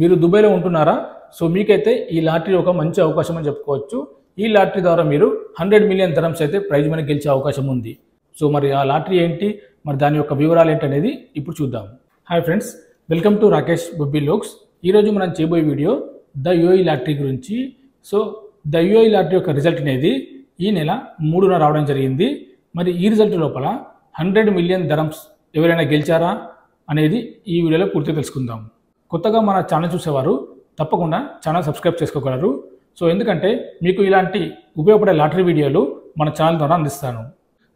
మీరు దుబాయ్లో ఉంటున్నారా? సో మీకైతే ఈ లాటరీ ఒక మంచి అవకాశం అని చెప్పుకోవచ్చు. ఈ లాటరీ ద్వారా మీరు 100 మిలియన్ దరమ్స్ అయితే ప్రైజ్ మనీ గెలిచే అవకాశం ఉంది. సో మరి ఆ లాటరీ ఏంటి, మరి దాని యొక్క వివరాలు ఏంటనేది ఇప్పుడు చూద్దాం. Hi friends, welcome to Rakesh Bobby vlogs. ఈరోజు మనం చేయబోయే వీడియో ద యూఏఈ లాటరీ గురించి. సో ద యూఏఈ లాటరీ యొక్క రిజల్ట్ అనేది ఈ నెల 3న రావడం జరిగింది. మరి ఈ రిజల్ట్ లోపల 100 మిలియన్ దరమ్స్ ఎవరైనా గెలిచారా అనేది ఈ వీడియోలో పూర్తిగా తెలుసుకుందాం. కొత్తగా మన ఛానల్ చూసేవారు తప్పకుండా ఛానల్ సబ్స్క్రైబ్ చేసుకోగలరు. సో ఎందుకంటే మీకు ఇలాంటి ఉపయోగపడే లాటరీ వీడియోలు మన ఛానల్ ద్వారా అందిస్తాను.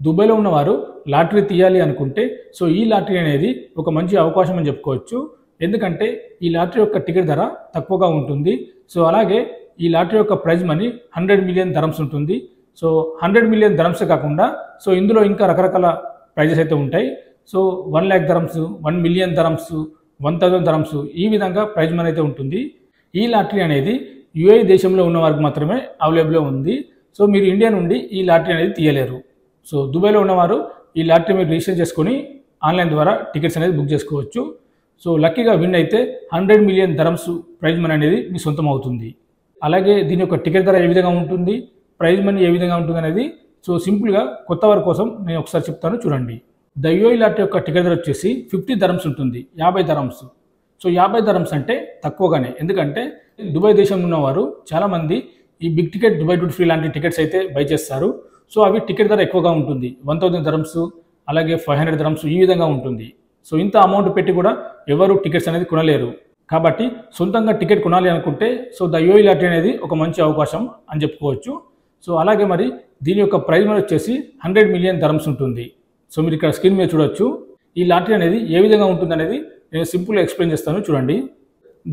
దుబాయ్లో ఉన్నవారు లాటరీ తీయాలి అనుకుంటే సో ఈ లాటరీ అనేది ఒక మంచి అవకాశం అని చెప్పుకోవచ్చు. ఎందుకంటే ఈ లాటరీ యొక్క టికెట్ ధర తక్కువగా ఉంటుంది. సో అలాగే ఈ లాటరీ యొక్క ప్రైజ్ మనీ 100 మిలియన్ దరమ్స్ ఉంటుంది. సో 100 మిలియన్ దరమ్సే కాకుండా సో ఇందులో ఇంకా రకరకాల ప్రైజెస్ అయితే ఉంటాయి. సో 1 lakh దరమ్స్, 1 మిలియన్ దరమ్స్, 1000 దరమ్స్, ఈ విధంగా ప్రైజ్ మనీ అయితే ఉంటుంది. ఈ లాటరీ అనేది యూఏఈ దేశంలో ఉన్న వారికి మాత్రమే అవైలబుల్లో ఉంది. సో మీరు ఇండియా నుండి ఈ లాటరీ అనేది తీయలేరు. సో దుబాయ్లో ఉన్నవారు ఈ లాటరీ మీరు రిజిస్టర్ చేసుకొని ఆన్లైన్ ద్వారా టికెట్స్ అనేది బుక్ చేసుకోవచ్చు. సో లక్కీగా విన్ అయితే 100 మిలియన్ దరమ్స్ ప్రైజ్ మనీ అనేది మీ సొంతం అవుతుంది. అలాగే దీని యొక్క టికెట్ ధర ఏ విధంగా ఉంటుంది, ప్రైజ్ మనీ ఏ విధంగా ఉంటుంది అనేది సో సింపుల్గా కొత్త వారి కోసం నేను ఒకసారి చెప్తాను, చూడండి. ద యూఏఈ లాటరీ యొక్క టికెట్ ధర వచ్చేసి 50 దరమ్స్ ఉంటుంది, 50 దరమ్స్. సో 50 దరమ్స్ అంటే తక్కువగానే, ఎందుకంటే దుబాయ్ దేశంలో ఉన్నవారు చాలామంది ఈ big ticket Dubai duty free లాంటి టికెట్స్ అయితే బై చేస్తారు. సో అవి టికెట్ ధర ఎక్కువగా ఉంటుంది, 1000 దరమ్స్, అలాగే 500 దరమ్స్, ఈ విధంగా ఉంటుంది. సో ఇంత అమౌంట్ పెట్టి కూడా ఎవరు టికెట్స్ అనేది కొనలేరు. కాబట్టి సొంతంగా టికెట్ కొనాలి అనుకుంటే సో ద యూఏఈ లాటరీ అనేది ఒక మంచి అవకాశం అని చెప్పుకోవచ్చు. సో అలాగే మరి దీని యొక్క ప్రైజ్ మనీ వచ్చేసి 100 మిలియన్ దరమ్స్ ఉంటుంది. సో మీరు ఇక్కడ స్క్రీన్ మీద చూడొచ్చు. ఈ లాటరీ అనేది ఏ విధంగా ఉంటుంది అనేది నేను సింపుల్గా ఎక్స్ప్లెయిన్ చేస్తాను, చూడండి.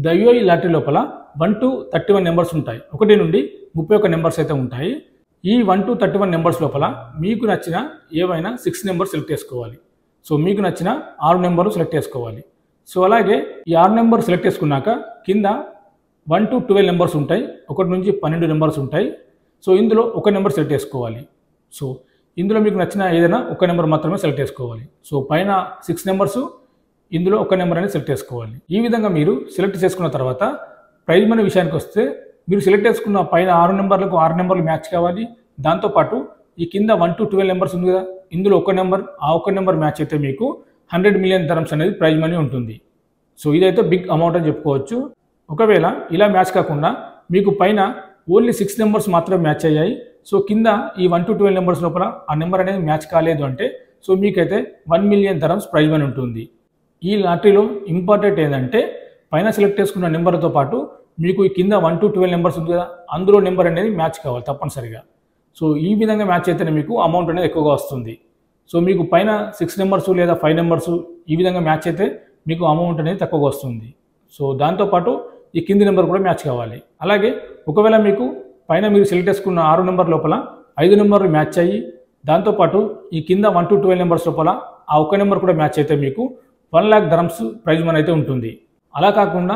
ద యూఏఈ లాటరీ లోపల 1 to 31 నెంబర్స్ ఉంటాయి. 1 నుండి 31 నెంబర్స్ అయితే ఉంటాయి. ఈ 1 to 31 నెంబర్స్ లోపల మీకు నచ్చిన ఏవైనా 6 నెంబర్స్ సెలెక్ట్ చేసుకోవాలి. సో మీకు నచ్చిన 6 నెంబర్లు సెలెక్ట్ చేసుకోవాలి. సో అలాగే ఈ 6 నెంబర్ సెలెక్ట్ చేసుకున్నాక కింద 1 to 12 నెంబర్స్ ఉంటాయి, 1 నుంచి 12 నెంబర్స్ ఉంటాయి. సో ఇందులో ఒక నెంబర్ సెలెక్ట్ చేసుకోవాలి. సో ఇందులో మీకు నచ్చిన ఏదైనా ఒక నెంబర్ మాత్రమే సెలెక్ట్ చేసుకోవాలి. సో పైన 6 నెంబర్స్, ఇందులో ఒక నెంబర్ అనేది సెలెక్ట్ చేసుకోవాలి. ఈ విధంగా మీరు సెలెక్ట్ చేసుకున్న తర్వాత ప్రైజ్ మనీ విషయానికి వస్తే మీరు సెలెక్ట్ చేసుకున్న పైన 6 నెంబర్లకు 6 నెంబర్లు మ్యాచ్ కావాలి. దాంతోపాటు ఈ కింద 1 to 12 నెంబర్స్ ఉంది కదా, ఇందులో ఒక నెంబర్, ఆ ఒక నెంబర్ మ్యాచ్ అయితే మీకు 100 మిలియన్ దరమ్స్ అనేది ప్రైజ్ మనీ ఉంటుంది. సో ఇదైతే బిగ్ అమౌంట్ అని చెప్పుకోవచ్చు. ఒకవేళ ఇలా మ్యాచ్ కాకుండా మీకు పైన ఓన్లీ 6 నెంబర్స్ మాత్రమే మ్యాచ్ అయ్యాయి, సో కింద ఈ 1 to 12 నెంబర్స్ లోపల ఆ నెంబర్ అనేది మ్యాచ్ కాలేదు అంటే సో మీకైతే 1 మిలియన్ దరమ్స్ ప్రైజ్ మనీ ఉంటుంది. ఈ లాటరీలో ఇంపార్టెంట్ ఏంటంటే పైన సెలెక్ట్ చేసుకున్న నెంబర్తో పాటు మీకు ఈ కింద 1 to 12 నెంబర్స్ ఉంది కదా, అందులో నెంబర్ అనేది మ్యాచ్ కావాలి తప్పనిసరిగా. సో ఈ విధంగా మ్యాచ్ అయితేనే మీకు అమౌంట్ అనేది ఎక్కువగా వస్తుంది. సో మీకు పైన 6 నెంబర్స్ లేదా 5 నెంబర్స్ ఈ విధంగా మ్యాచ్ అయితే మీకు అమౌంట్ అనేది తక్కువగా వస్తుంది. సో దాంతోపాటు ఈ కింది నెంబర్ కూడా మ్యాచ్ కావాలి. అలాగే ఒకవేళ మీకు పైన మీరు సెలెక్ట్ చేసుకున్న 6 నెంబర్ లోపల 5 నెంబర్లు మ్యాచ్ అయ్యి దాంతోపాటు ఈ కింద 1 to 12 నెంబర్స్ లోపల ఆ ఒక్క నెంబర్ కూడా మ్యాచ్ అయితే మీకు 1 lakh దరమ్స్ ప్రైజ్ మనీ అయితే ఉంటుంది. అలా కాకుండా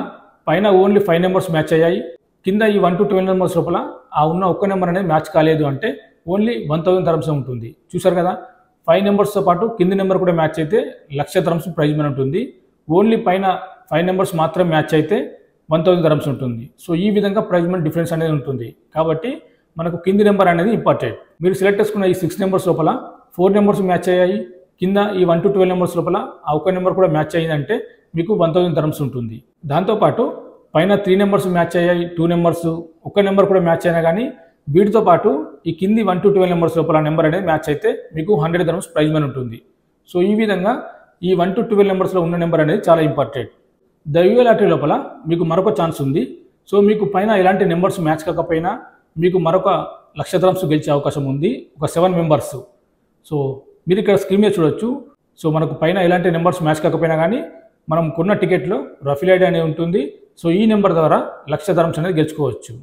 పైన ఓన్లీ 5 నెంబర్స్ మ్యాచ్ అయ్యాయి, కింద ఈ 1 to 12 నెంబర్స్ లోపల ఆ ఉన్న ఒక్క నెంబర్ అనేది మ్యాచ్ కాలేదు అంటే ఓన్లీ 1000 దరమ్స్ ఉంటుంది. చూసారు కదా, 5 నెంబర్స్తో పాటు కింది నెంబర్ కూడా మ్యాచ్ అయితే 1,00,000 దరమ్స్ ప్రైజ్ మనీ ఉంటుంది. ఓన్లీ పైన 5 నెంబర్స్ మాత్రం మ్యాచ్ అయితే 1000 దరమ్స్ ఉంటుంది. సో ఈ విధంగా ప్రైజ్ మనీ డిఫరెన్స్ అనేది ఉంటుంది. కాబట్టి మనకు కింది నెంబర్ అనేది ఇంపార్టెంట్. మీరు సెలెక్ట్ చేసుకున్న ఈ 6 నెంబర్స్ లోపల 4 నెంబర్స్ మ్యాచ్ అయ్యాయి, కింద ఈ 1 to 12 నెంబర్స్ లోపల ఆ ఒక్క నెంబర్ కూడా మ్యాచ్ అయ్యిందంటే మీకు 1000 దరమ్స్ ఉంటుంది. దాంతోపాటు పైన 3 నెంబర్స్ మ్యాచ్ అయ్యాయి, 2 నెంబర్స్, ఒక్క నెంబర్ కూడా మ్యాచ్ అయినా కానీ వీటితో పాటు ఈ కింది 1 to 12 నెంబర్స్ లోపల నెంబర్ అనేది మ్యాచ్ అయితే మీకు 100 దరమ్స్ ప్రైజ్ మనీ ఉంటుంది. సో ఈ విధంగా ఈ 1 to 12 నెంబర్స్లో ఉన్న నెంబర్ అనేది చాలా ఇంపార్టెంట్. ద యూఏఈ లాటరీ లోపల మీకు మరొక ఛాన్స్ ఉంది. సో మీకు పైన ఎలాంటి నెంబర్స్ మ్యాచ్ కాకపోయినా మీకు మరొక 1,00,000 దరమ్స్ గెలిచే అవకాశం ఉంది, ఒక 7 మెంబర్స్. సో మీరు ఇక్కడ స్క్రీన్ మీద చూడొచ్చు. సో మనకు పైన ఎలాంటి నెంబర్స్ మ్యాచ్ కాకపోయినా కానీ మనం కొన్న టికెట్లో రఫీల్ ఐడి అనేది ఉంటుంది. సో ఈ నెంబర్ ద్వారా 1,00,000 దరమ్స్ అనేది గెలుచుకోవచ్చు.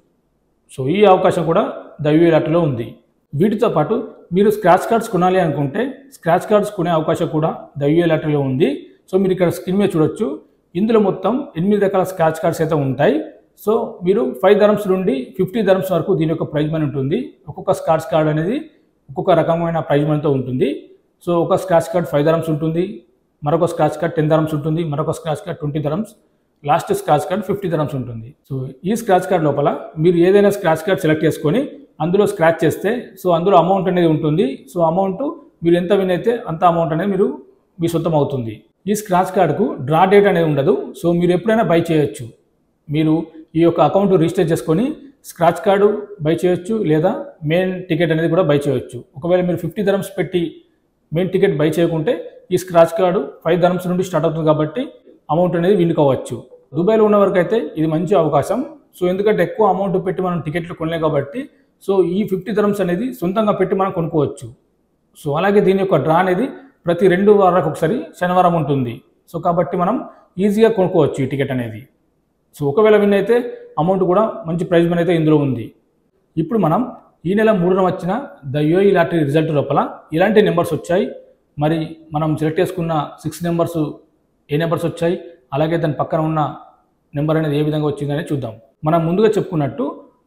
సో ఈ అవకాశం కూడా ద యూఏఈ లాటరీలో ఉంది. వీటితో పాటు మీరు స్క్రాచ్ కార్డ్స్ కొనాలి అనుకుంటే స్క్రాచ్ కార్డ్స్ కొనే అవకాశం కూడా ద యూఏఈ లాటరీలో ఉంది. సో మీరు ఇక్కడ స్క్రీన్ మీద చూడొచ్చు. ఇందులో మొత్తం 8 రకాల స్క్రాచ్ కార్డ్స్ అయితే ఉంటాయి. సో మీరు 5 దరమ్స్ నుండి 50 దరమ్స్ వరకు దీని యొక్క ప్రైజ్ మనీ ఉంటుంది. ఒక్కొక్క స్క్రాచ్ కార్డ్ అనేది ఒక్కొక్క రకమైన ప్రైజ్ మనీతో ఉంటుంది. సో ఒక స్క్రాచ్ కార్డ్ 5 దరమ్స్ ఉంటుంది, మరొక స్క్రాచ్ కార్డ్ 10 దరమ్స్ ఉంటుంది, మరొక scratch card 20 dirhams, last scratch card 50 dirhams ఉంటుంది. సో ఈ స్క్రాచ్ కార్డ్ లోపల మీరు ఏదైనా స్క్రాచ్ కార్డ్ సెలెక్ట్ చేసుకొని అందులో స్క్రాచ్ చేస్తే సో అందులో అమౌంట్ అనేది ఉంటుంది. సో అమౌంట్ మీరు ఎంత విన్ అయితే అంత అమౌంట్ అనేది మీ సొంతం అవుతుంది. ఈ స్క్రాచ్ కార్డుకు డ్రా డేట్ అనేది ఉండదు. సో మీరు ఎప్పుడైనా బై చేయొచ్చు. మీరు ఈ యొక్క అకౌంట్ రిజిస్టర్ చేసుకొని స్క్రాచ్ కార్డు బై చేయొచ్చు, లేదా మెయిన్ టికెట్ అనేది కూడా బై చేయొచ్చు. ఒకవేళ మీరు 50 dirhams పెట్టి మెయిన్ టికెట్ బై చేయకుంటే ఈ స్క్రాచ్ కార్డు 5 dirhams నుండి స్టార్ట్ అవుతుంది కాబట్టి అమౌంట్ అనేది విన్ కావచ్చు. దుబాయ్లో ఉన్న వరకు అయితే ఇది మంచి అవకాశం. సో ఎందుకంటే ఎక్కువ అమౌంట్ పెట్టి మనం టికెట్లు కొనలేం కాబట్టి సో ఈ 50 dirhams అనేది సొంతంగా పెట్టి మనం కొనుక్కోవచ్చు. సో అలాగే దీని యొక్క డ్రా అనేది ప్రతి 2 వారాలకు ఒకసారి శనివారం ఉంటుంది. సో కాబట్టి మనం ఈజీగా కొనుక్కోవచ్చు ఈ టికెట్ అనేది. సో ఒకవేళ విన్ అయితే అమౌంట్ కూడా మంచి ప్రైజ్ మనీ అయితే ఇందులో ఉంది. ఇప్పుడు మనం ఈ నెల 3న వచ్చిన ద యూఏఈ లాటరీ రిజల్ట్ లోపల ఇలాంటి నెంబర్స్ వచ్చాయి. మరి మనం సెలెక్ట్ చేసుకున్న 6 నెంబర్స్ ఏ నెంబర్స్ వచ్చాయి, అలాగే దాని పక్కన ఉన్న నెంబర్ అనేది ఏ విధంగా వచ్చిందని చూద్దాం. మనం ముందుగా చెప్పుకున్నట్టు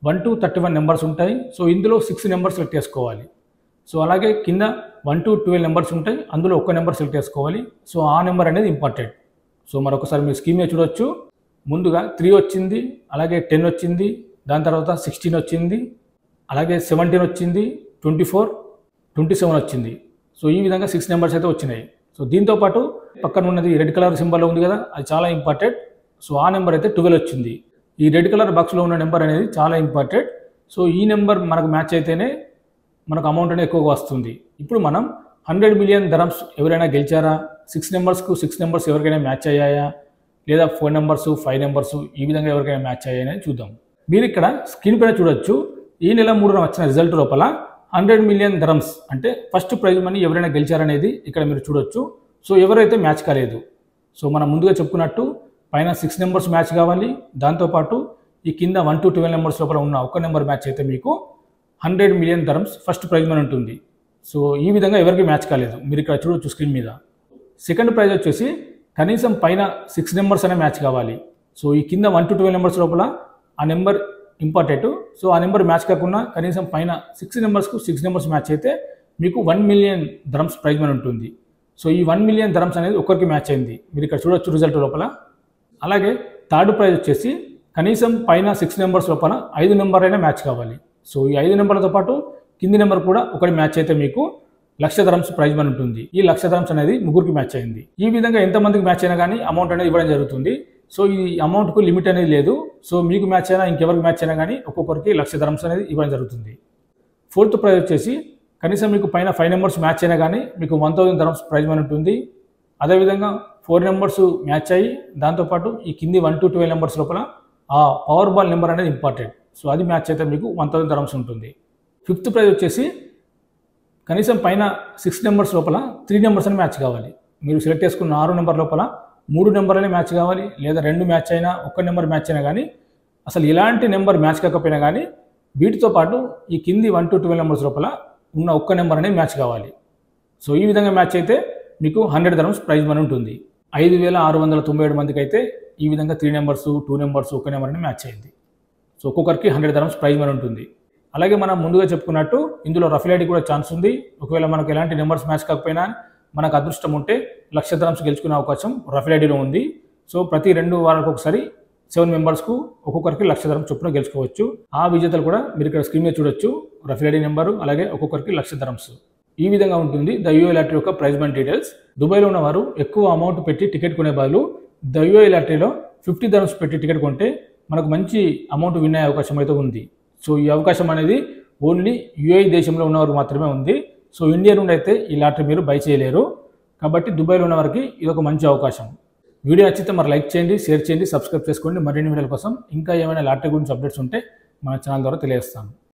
1 to 31 నెంబర్స్ ఉంటాయి. సో ఇందులో 6 నెంబర్స్ సెలెక్ట్ చేసుకోవాలి. సో అలాగే కింద 1 to 12 నెంబర్స్ ఉంటాయి, అందులో ఒక్క నెంబర్ సెలెక్ట్ చేసుకోవాలి. సో ఆ నెంబర్ అనేది ఇంపార్టెంట్. సో మరొకసారి మీ స్కీమ్ చూడొచ్చు. ముందుగా 3 వచ్చింది, అలాగే 10 వచ్చింది, దాని తర్వాత 16 వచ్చింది, అలాగే 17 వచ్చింది, 24, 27 వచ్చింది. సో ఈ విధంగా 6 నెంబర్స్ అయితే వచ్చినాయి. సో దీంతో పాటు పక్కన ఉన్నది రెడ్ కలర్ సింబల్లో ఉంది కదా, అది చాలా ఇంపార్టెంట్. సో ఆ నెంబర్ అయితే 12 వచ్చింది. ఈ రెడ్ కలర్ బాక్స్లో ఉన్న నెంబర్ అనేది చాలా ఇంపార్టెంట్. సో ఈ నెంబర్ మనకు మ్యాచ్ అయితేనే మనకు అమౌంట్ అనేది ఎక్కువగా వస్తుంది. ఇప్పుడు మనం 100 million dirhams ఎవరైనా గెలిచారా, 6 నెంబర్స్కు 6 నెంబర్స్ ఎవరికైనా మ్యాచ్ అయ్యాయా, లేదా 4 నెంబర్స్ 5 నెంబర్స్ ఈ విధంగా ఎవరికైనా మ్యాచ్ అయ్యాయని చూద్దాం. మీరు ఇక్కడ స్క్రీన్ పైన చూడొచ్చు. ఈ నెల 3న వచ్చిన రిజల్ట్ లోపల 100 million dirhams అంటే ఫస్ట్ ప్రైజ్ మనీ ఎవరైనా గెలిచారనేది ఇక్కడ మీరు చూడొచ్చు. సో ఎవరైతే మ్యాచ్ కాలేదు, సో మనం ముందుగా చెప్పుకున్నట్టు పైన 6 నెంబర్స్ మ్యాచ్ కావాలి. దాంతోపాటు ఈ కింద 1 to 12 నెంబర్స్ లోపల ఉన్న ఒక్క నెంబర్ మ్యాచ్ అయితే మీకు 100 million dirhams first prize money ఉంటుంది. సో ఈ విధంగా ఎవరికి మ్యాచ్ కాలేదు, మీరు ఇక్కడ చూడొచ్చు స్క్రీన్ మీద. సెకండ్ ప్రైజ్ వచ్చేసి కనీసం పైన 6 నెంబర్స్ అనే మ్యాచ్ కావాలి. సో ఈ కింద 1 to 12 నెంబర్స్ లోపల ఆ నెంబర్ ఇంపార్టెంట్. సో ఆ నెంబర్ మ్యాచ్ కాకుండా కనీసం పైన 6 నెంబర్స్కు 6 నెంబర్స్ మ్యాచ్ అయితే మీకు 1 million dirhams ప్రైజ్ మనీ ఉంటుంది. సో ఈ 1 million dirhams అనేది ఒకరికి మ్యాచ్ అయింది, మీరు ఇక్కడ చూడొచ్చు రిజల్ట్ లోపల. అలాగే థర్డ్ ప్రైజ్ వచ్చేసి కనీసం పైన 6 నెంబర్స్ లోపల 5 నెంబర్ అయినా మ్యాచ్ కావాలి. సో ఈ 5 నెంబర్లతో పాటు కింది నెంబర్ కూడా ఒకటి మ్యాచ్ అయితే మీకు 1,00,000 dirhams ప్రైజ్ మనీ ఉంటుంది. ఈ 1,00,000 dirhams అనేది ముగ్గురికి మ్యాచ్ అయింది. ఈ విధంగా ఎంతమందికి మ్యాచ్ అయినా కానీ అమౌంట్ అనేది ఇవ్వడం జరుగుతుంది. సో ఈ అమౌంట్కు లిమిట్ అనేది లేదు. సో మీకు మ్యాచ్ అయినా ఇంకెవరికి మ్యాచ్ అయినా కానీ ఒక్కొక్కరికి 1,00,000 dirhams అనేది ఇవ్వడం జరుగుతుంది. ఫోర్త్ ప్రైజ్ వచ్చేసి కనీసం మీకు పైన 5 నెంబర్స్ మ్యాచ్ అయినా కానీ మీకు 1,000 dirhams ప్రైజ్ మనీ ఉంటుంది. అదేవిధంగా 4 నెంబర్స్ మ్యాచ్ అయ్యి దాంతోపాటు ఈ కింది 1 to 12 నెంబర్స్ లోపల ఆ పవర్ బాల్ నెంబర్ అనేది ఇంపార్టెంట్. సో అది మ్యాచ్ అయితే మీకు 1,000 dirhams ఉంటుంది. ఫిఫ్త్ ప్రైజ్ వచ్చేసి కనీసం పైన 6 నెంబర్స్ లోపల 3 నెంబర్స్ అని మ్యాచ్ కావాలి. మీరు సెలెక్ట్ చేసుకున్న 6 నెంబర్ లోపల 3 నెంబర్లనే మ్యాచ్ కావాలి, లేదా 2 మ్యాచ్ అయినా ఒక్క నెంబర్ మ్యాచ్ అయినా కానీ అసలు ఎలాంటి నెంబర్ మ్యాచ్ కాకపోయినా కానీ వీటితో పాటు ఈ కింది 1 to 12 నెంబర్స్ లోపల ఉన్న ఒక్క నెంబర్ అనేది మ్యాచ్ కావాలి. సో ఈ విధంగా మ్యాచ్ అయితే మీకు 100 dirhams ప్రైజ్ మనీ ఉంటుంది. 5,697 మందికి అయితే ఈ విధంగా 3 నెంబర్స్ 2 నెంబర్స్ ఒక్క నెంబర్ అని మ్యాచ్ అయింది. సో ఒక్కొక్కరికి 100 dirhams ప్రైజ్ మనీ ఉంటుంది. అలాగే మనం ముందుగా చెప్పుకున్నట్టు ఇందులో రఫిల్ కూడా ఛాన్స్ ఉంది. ఒకవేళ మనకు ఎలాంటి నెంబర్స్ మ్యాచ్ కాకపోయినా మనకు అదృష్టం ఉంటే 1,00,000 dirhams గెలుచుకునే అవకాశం రఫిల్ ఐడిలో ఉంది. సో ప్రతి 2 వారాలకు ఒకసారి 7 మెంబర్స్కు ఒక్కొక్కరికి 1,00,000 dirhams చొప్పున గెలుచుకోవచ్చు. ఆ విజేతలు కూడా మీరు ఇక్కడ స్క్రీన్ మీద చూడొచ్చు, రఫిల్ ఐడి నెంబరు, అలాగే ఒక్కొక్కరికి 1,00,000 dirhams. ఈ విధంగా ఉంటుంది ద యూఏఈ లాటరీ యొక్క ప్రైజ్ మనీ డీటెయిల్స్. దుబాయ్లో ఉన్నవారు ఎక్కువ అమౌంట్ పెట్టి టికెట్ కొనే బదులు ద యూఏఈ లాటరీలో 50 dirhams పెట్టి టికెట్ కొంటే మనకు మంచి అమౌంట్ విన్ అయ్యే అవకాశం అయితే ఉంది. సో ఈ అవకాశం అనేది ఓన్లీ యూఏఈ దేశంలో ఉన్నవారు మాత్రమే ఉంది. సో ఇండియా నుండి అయితే ఈ లాటరీ మీరు బై చేయలేరు. కాబట్టి దుబాయ్లో ఉన్న వారికి ఇది ఒక మంచి అవకాశం. వీడియో నచ్చితే మరి లైక్ చేయండి, షేర్ చేయండి, సబ్స్క్రైబ్ చేసుకోండి. మరిన్ని వీడియోల కోసం ఇంకా ఏమైనా లాటరీ గురించి అప్డేట్స్ ఉంటే మన ఛానల్ ద్వారా తెలియజేస్తాను.